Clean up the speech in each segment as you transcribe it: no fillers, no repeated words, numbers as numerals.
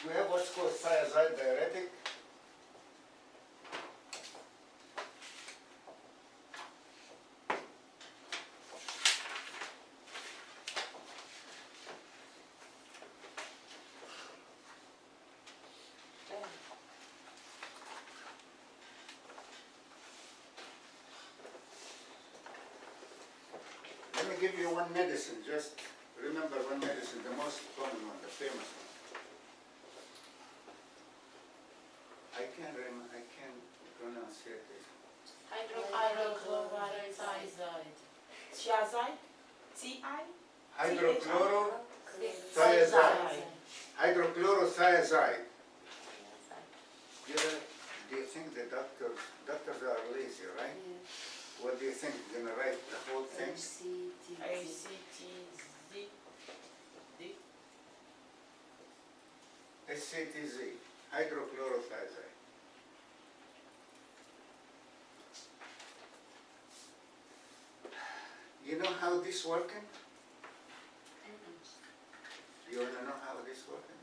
We have what's called thiazide diuretic. Let me give you one medicine, just remember one medicine, the most common one, the famous one. I can't pronounce it. Hydrochlorothiazide. Thiazide? T-I? Hydrochlorothiazide. Hydrochlorothiazide. Do you think the doctors are lazy, right? What do you think? You're going to write the whole thing? SCTZ, hydrochlorothiazide. You know how this working? You want to know how this working?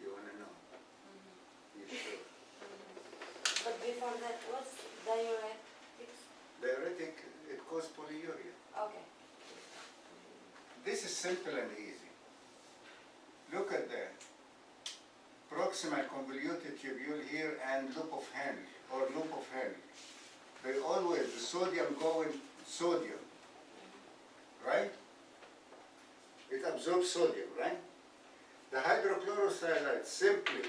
You want to know? You sure? But before that, what's diuretics? Diuretic, it causes polyuria. Okay. This is simple and easy. Look at the proximal convoluted tubule here and loop of Henle, or loop of Henle. They always, the sodium go in sodium, right? It absorbs sodium, right? The hydrochlorothiazide simply,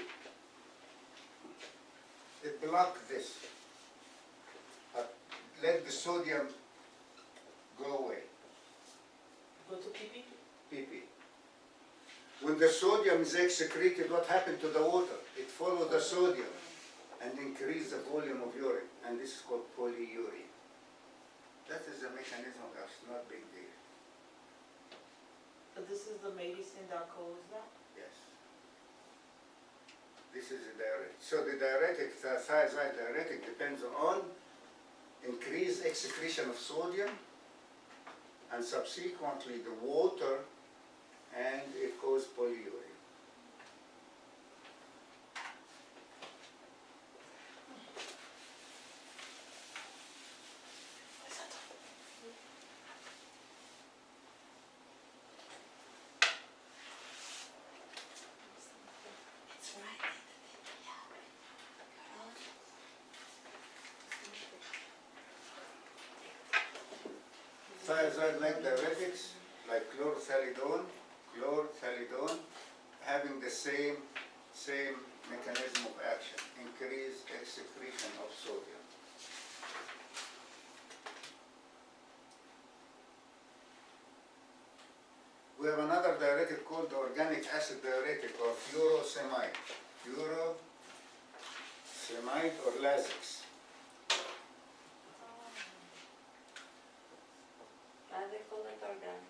it blocks this. Let the sodium go away. Go to PP? PP. When the sodium is excreted, what happened to the water? It follows the sodium and increase the volume of urine, and this is called polyuria. That is the mechanism. That's not big deal. But this is the medicine that causes that? Yes. This is a diuretic. So the diuretic, the thiazide diuretic, depends on increased excretion of sodium and subsequently the water, and it causes polyuria. Thiazide like diuretics, like chlorothalidone, having the same mechanism of action, increased excretion of sodium. We have another diuretic called the organic acid diuretic, or furosemide. Furosemide or Lasix. They call it organic.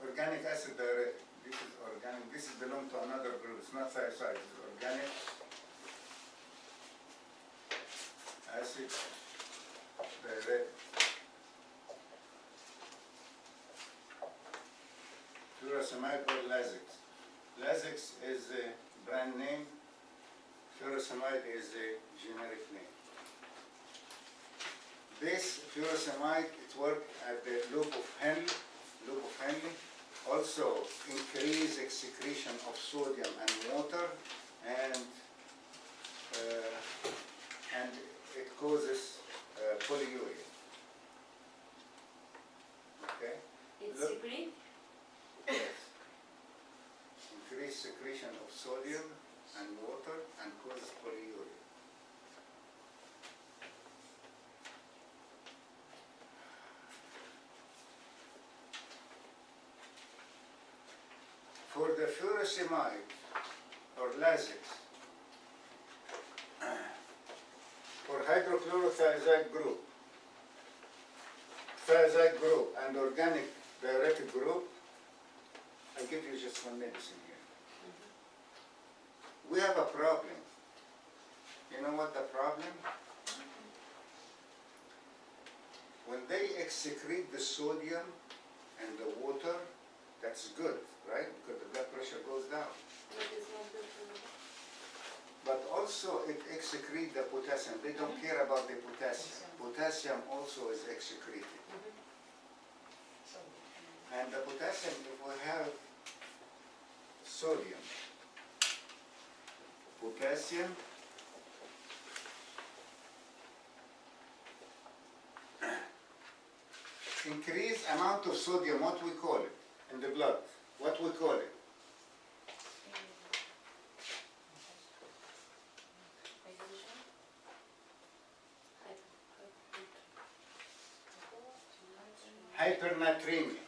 Organic acid diuretic. This is organic. This is belong to another group. It's not thiazide. It's organic acid diuretic. Furosemide or Lasix. Lasix is a brand name. Furosemide is a generic name. This furosemide, it works at the loop of Henle. Also increase excretion of sodium and water, and it causes polyuria. Okay. It's secret? Yes. Increased secretion of sodium and water and causes polyuria. For the furosemide or Lasix, for hydrochlorothiazide group, thiazide group and organic diuretic group, I give you just one medicine here. We have a problem. You know what the problem? When they excrete the sodium and the water, That's good, right? Because the blood pressure goes down. But it's not good for me. But also it excretes the potassium. They don't care about the potassium. Potassium also is excreted. So, And the potassium, if we have sodium, potassium, increase amount of sodium, what we call it, in the blood, what we call it. Hypernatremia.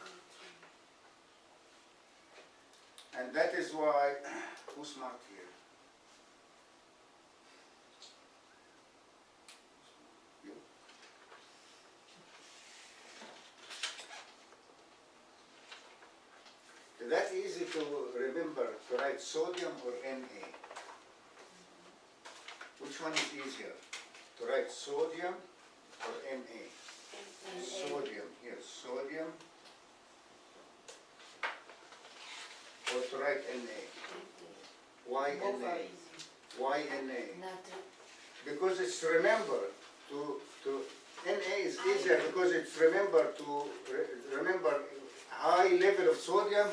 And that is why, who's smart here? You? Is that easy to remember to write sodium or Na? Which one is easier? To write sodium or Na? Sodium, yes, sodium. Or to write Na. Why both Na? are easy. Why Na? Because it's remember to Na is easier because it's remember to remember high level of sodium.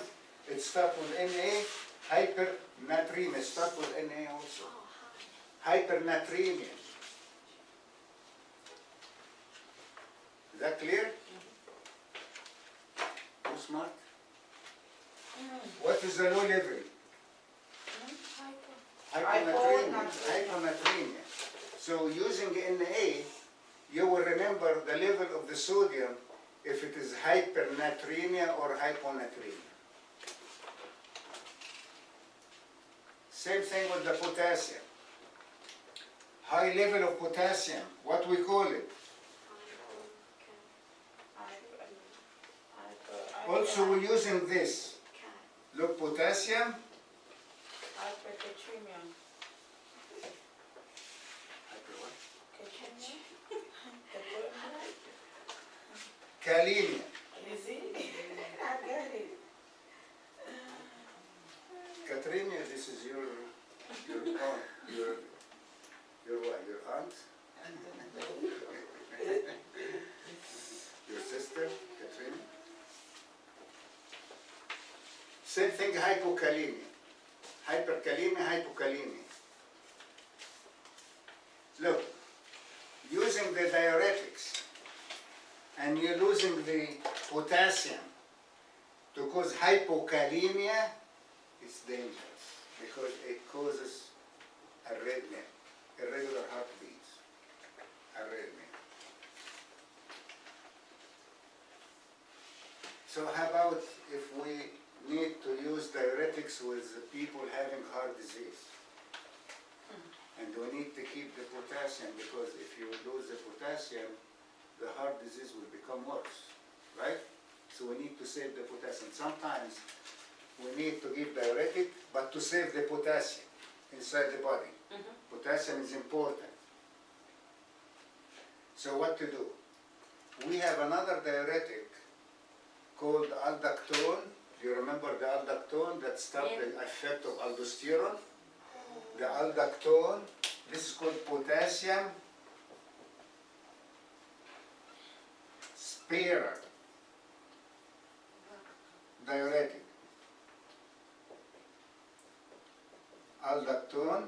It starts with Na. Hypernatremia starts with Na also. Hypernatremia. Is that clear? Too smart? What is the low level? Hyponatremia. Hyponatremia. So using Na, you will remember the level of the sodium if it is hypernatremia or hyponatremia. Same thing with the potassium. High level of potassium, what we call it? Also we're using this. Look, potassium, Hyperkatremia. kalemia. You see? I get it. Katremia, this is your aunt, your what, your aunt? Your sister, Katrina? Same thing, hypokalemia. Hyperkalemia, hypokalemia. Look, using the diuretics and you're losing the potassium to cause hypokalemia, it's dangerous because it causes arrhythmia, irregular heartbeats, arrhythmia. So how about if we need to use diuretics with people having heart disease? And we need to keep the potassium because if you lose the potassium, the heart disease will become worse, right? So we need to save the potassium. Sometimes we need to give diuretic, but to save the potassium inside the body. Potassium is important. So what to do? We have another diuretic called aldactone. Do you remember the aldactone that stops the effect of aldosterone? The aldactone, this is called potassium sparer diuretic. Aldactone,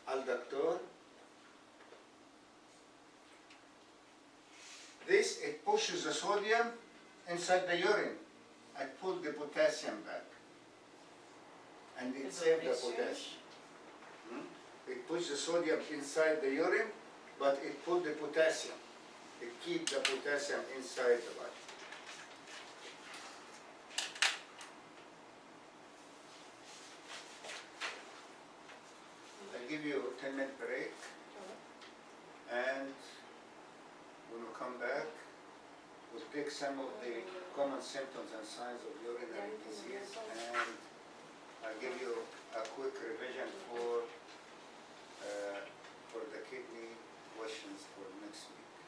aldactone. This, it pushes the sodium inside the urine and pull the potassium back. And it Is it saves the mixture? potassium. It pushes the sodium inside the urine, but it pulls the potassium. It keeps the potassium inside the body. I'll give you a 10-minute break, and when we come back, we'll take some of the common symptoms and signs of urinary disease, and I'll give you a quick revision for the kidney questions for next week.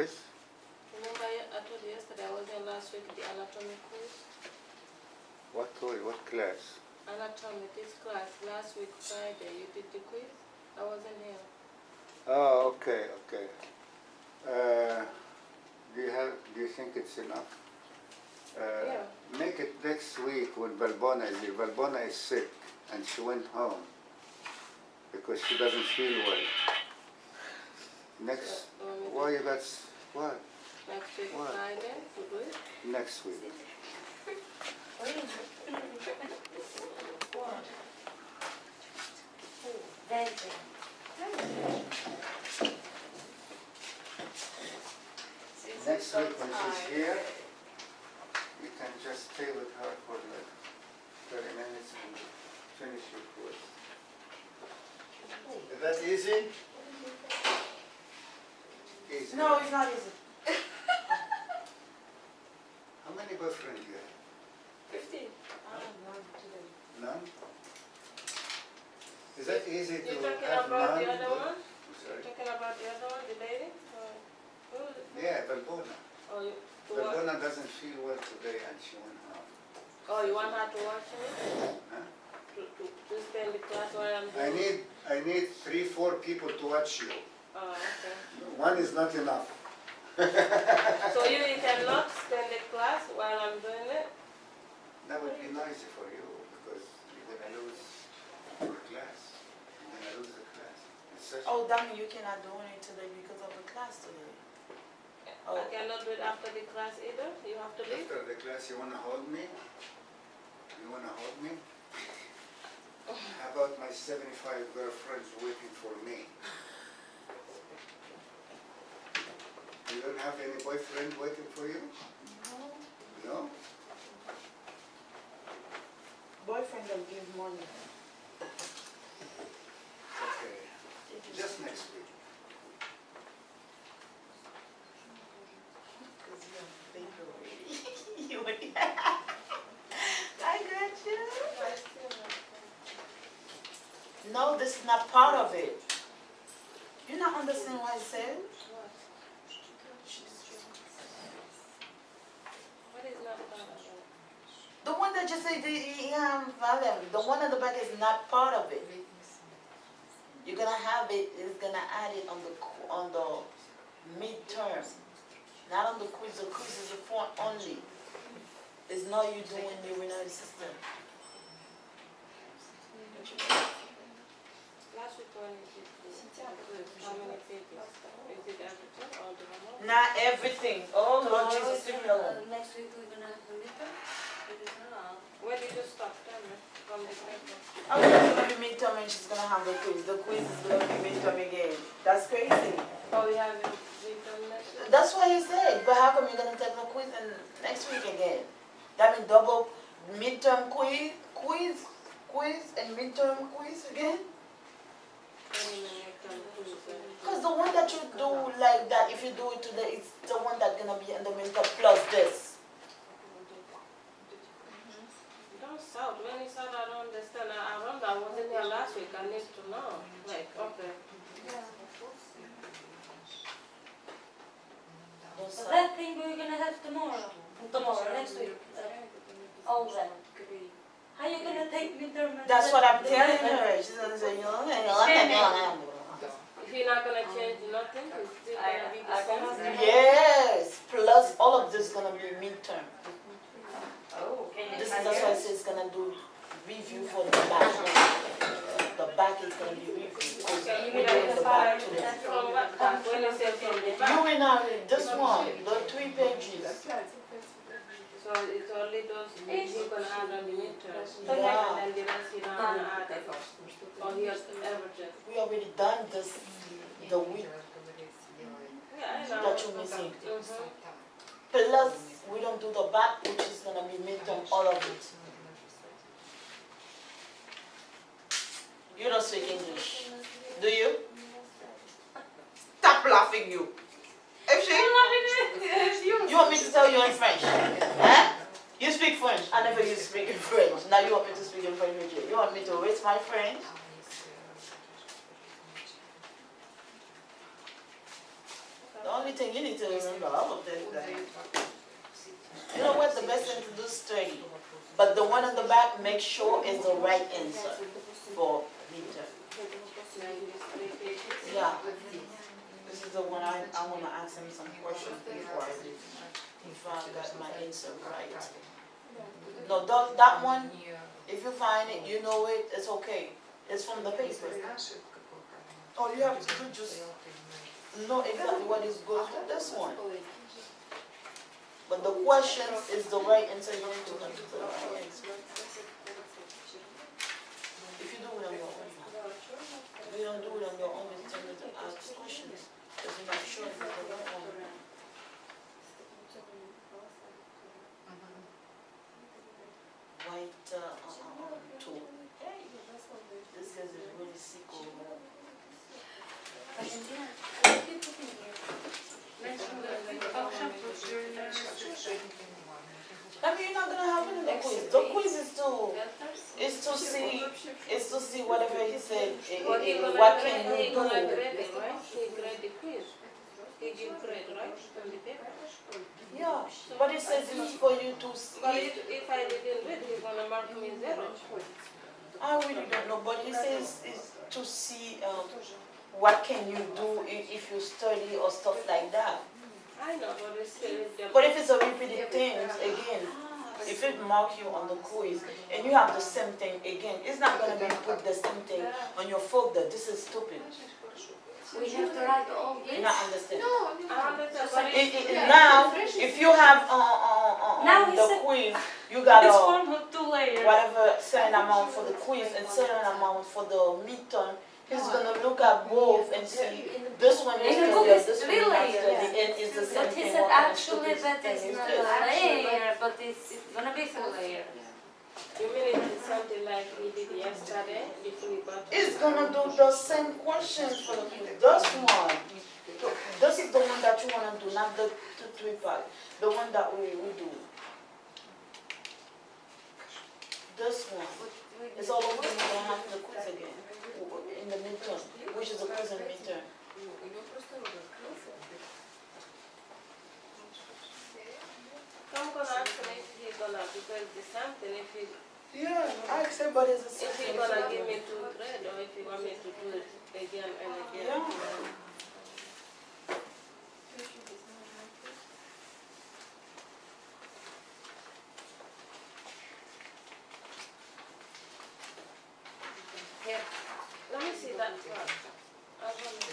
quiz? Remember I told you yesterday I was in last week the anatomy quiz? What class? Anatomy, this class, last week Friday, you did the quiz? I wasn't here. Oh, okay. Do you think it's enough? Yeah. Make it next week when Valbona is here. Valbona is sick and she went home because she doesn't feel well. Next, why you got, what? Next week What? Friday, to do it? Next week. Next week when she's here, you can just stay with her for like 30 minutes and finish your course. Is that easy? Easy. No, it's not easy. How many boyfriends do you have? 15. None? Is that easy to You're talking have about none? the other one? I'm sorry. Talking about the other one, the lady? Who is it? Yeah, Valbona. Oh, you, to watch? Valbona doesn't feel well today and she went home. Oh, you want her to watch me? Huh? To stay in the class while I'm doing I need 3-4 people to watch you. Oh, okay. One is not enough. So you cannot stay in the class while I'm doing it? That would be nice for you because you're gonna lose your class. You're gonna lose the class. It's such Oh, that means you cannot do it today because of the class today. Oh. I cannot do it after the class either? You have to leave? After the class, you wanna hold me? You wanna hold me? How about my 75 girlfriends waiting for me? You don't have any boyfriend waiting for you? No? Boyfriend don't give money. Okay. Just next week. Because you're a baby already. You already I got you. No, this is not part of it. You not understand what I said? What is not part of it? The one that you say the one at the back is not part of it. You're gonna have it. It's gonna add it on the midterm, not on the quiz. The quiz is the front only. It's not you doing the urinary system. Last week when you did the how many pages? Is it everything or the homework? Not everything. Oh Lord Jesus, leave me alone. Next week we're gonna have a midterm. It is not. Where did you stop? Tell me. From the paper. Okay, it's gonna be midterm and she's gonna have the quiz. The quiz is gonna be midterm again. That's crazy. Oh, we have it written next week? That's what he said. But how come you're gonna take the quiz and next week again? That means double midterm quiz and midterm quiz again? Because the one that you do like that, if you do it today, it's the one that's gonna be in the midterm plus this. Don't shout. When you shout, I don't understand. I remember I wasn't here last week. I need to know. Like, okay. Don't So say- that thing we're gonna have tomorrow. Tomorrow, next week. All that. How you gonna take midterm? and That's then- what I'm telling her. She's gonna say, If you're not going to change nothing, it's still going to be the same. yes, plus all of this is gonna be midterm. Oh, can you? This is that's why I say it's gonna do review for the back. The back is gonna be review. Because we're doing the back today. From what back? When you say from the back. Urinary, this one, the 3 pages. So it's only those you're going to add on the midterm. Yeah. And then the rest you're not going to add it. Or here's everything. We already done this the week Yeah, I know. that you're missing. Mhm. Plus, we don't do the back, which is gonna be midterm, all of it. You don't speak English, do you? Stop laughing, you. If she, you want me to tell you in French? Huh? You speak French. I never used to speak in French. Now you want me to speak in French with you. You want me to waste my French? The only everything you need to remember, all of this. You know what, the best thing to do is study. But the one on the back, make sure is the right answer for midterm. Yeah. This is the one I want to ask him some questions before I leave. If I got my answer right. No, that one, if you find it, you know it, it's okay. It's from the paper. All you have to do just know exactly what is good with this one. But the questions is the right answer, you need to come to the right answer. If you do it on your own, if you don't do it on your own, it's time to ask questions. Because you're not sure if it's the right one. White tool. This guy is really sick over. I mean, you're not gonna have another quiz. The quiz is to see whatever he said. What can you do? He grade the quiz. He give grade, right? On the paper. Yeah, but it says it's for you to see. But if I didn't read, he's gonna mark me 0. I really don't know, but he says it's to see what can you do if you study or stuff like that. I know, but it's still. But if it's a repeated thing, again, if it marks you on the quiz and you have the same thing again, it's not going to be put the same thing on your folder. This is stupid. We have to write all You this. not understand. No, Now, if you have on the quiz, you got It's a formed of 2 layers. whatever certain amount for the quiz and certain amount for the midterm. He's gonna look at both and see this one is In the book study, it's this one 3 is not layers. study, and it's the same But he thing. said what kind of actually stupid that thing is is not this? a layer, but it's gonna be 2 layers. you mean it's something like we did yesterday before we got. It's gonna do the same questions for the quiz. This one, this is the one that you wanna do, not the 2-3-5. The one that we do. This one. It's all over you're gonna have the quiz again in the midterm, which is the quiz in midterm. I'm gonna ask him if he's gonna, because the something, if he, Yeah, I accept, but it's the same if he's thing. gonna give me 2 grade or if he want me to do it again and again. Yeah. Here, let me see that one. I want to.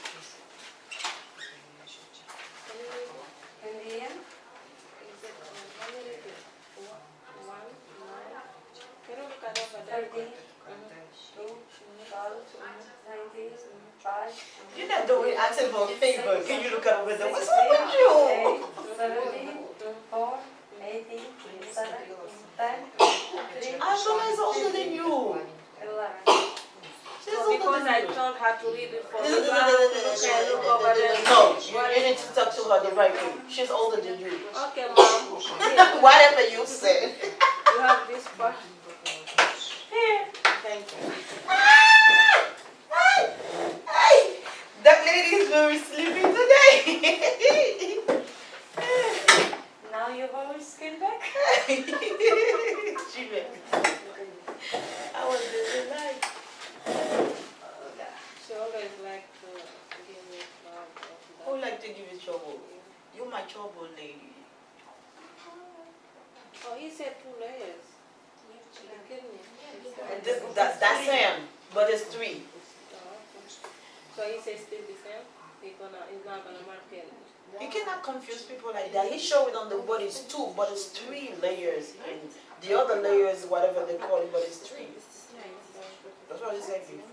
Can you read it? In the end, Exactly. Let me read it. 1, 9. Can you look at over there? 13, 2, 12, 19, 5. You're not doing asking for a favor. Can you look at over there? What's wrong with you? 17, 4, 18, 7, 10, 3, Angela is older than you. 11. She's So older because than I you. told her to read it for me, No, can look over there? you need to talk to her the right way. She's older than you. Okay, mom. Here, Whatever you said. you have this part. Here. Thank you. Hey, that lady is very sleepy today. Now you've always skin back? She made me sleep. I was really like. She always like to give me trouble. I would like to give you trouble. You're my trouble lady. Oh, he said 2 layers. You kidding me? And that's him, but it's 3. So he says still the same? He's not gonna mark it. You cannot confuse people like that. He showed it on the board, it's 2, but it's 3 layers. And the other layers, whatever they call it, but it's 3. That's what he said before.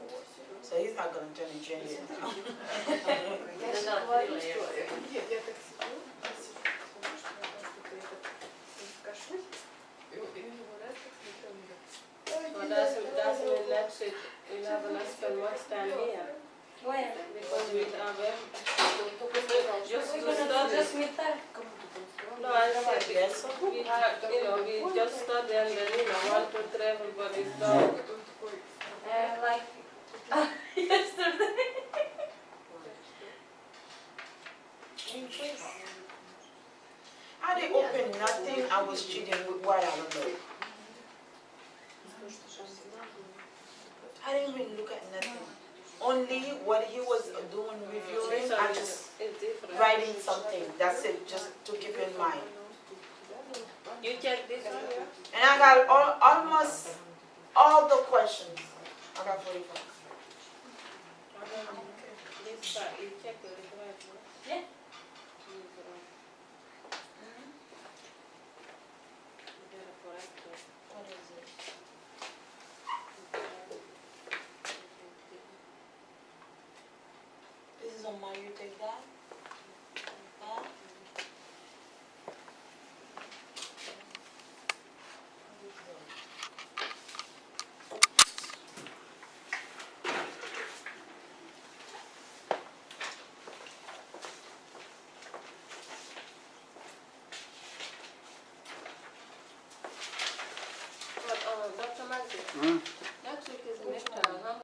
So he's not going to turn and change it now. There's not 3 layers. So that's when next week we'll have an spend much time here. When? Because we have just to We're gonna study. just meet there. No, I said yes. We have, we just study and then, 1, 2, 3, everybody's done. Like yesterday. In place. was cheating with what, I don't know. I didn't even look at nothing. Only what he was doing reviewing, I just It's different. writing something, that's it, just to keep in mind. You check this one, yeah? And I got almost all the questions. I got 45. This part, you check it right, no? Yeah. You gotta correct it. What is it? This is on my, you take that?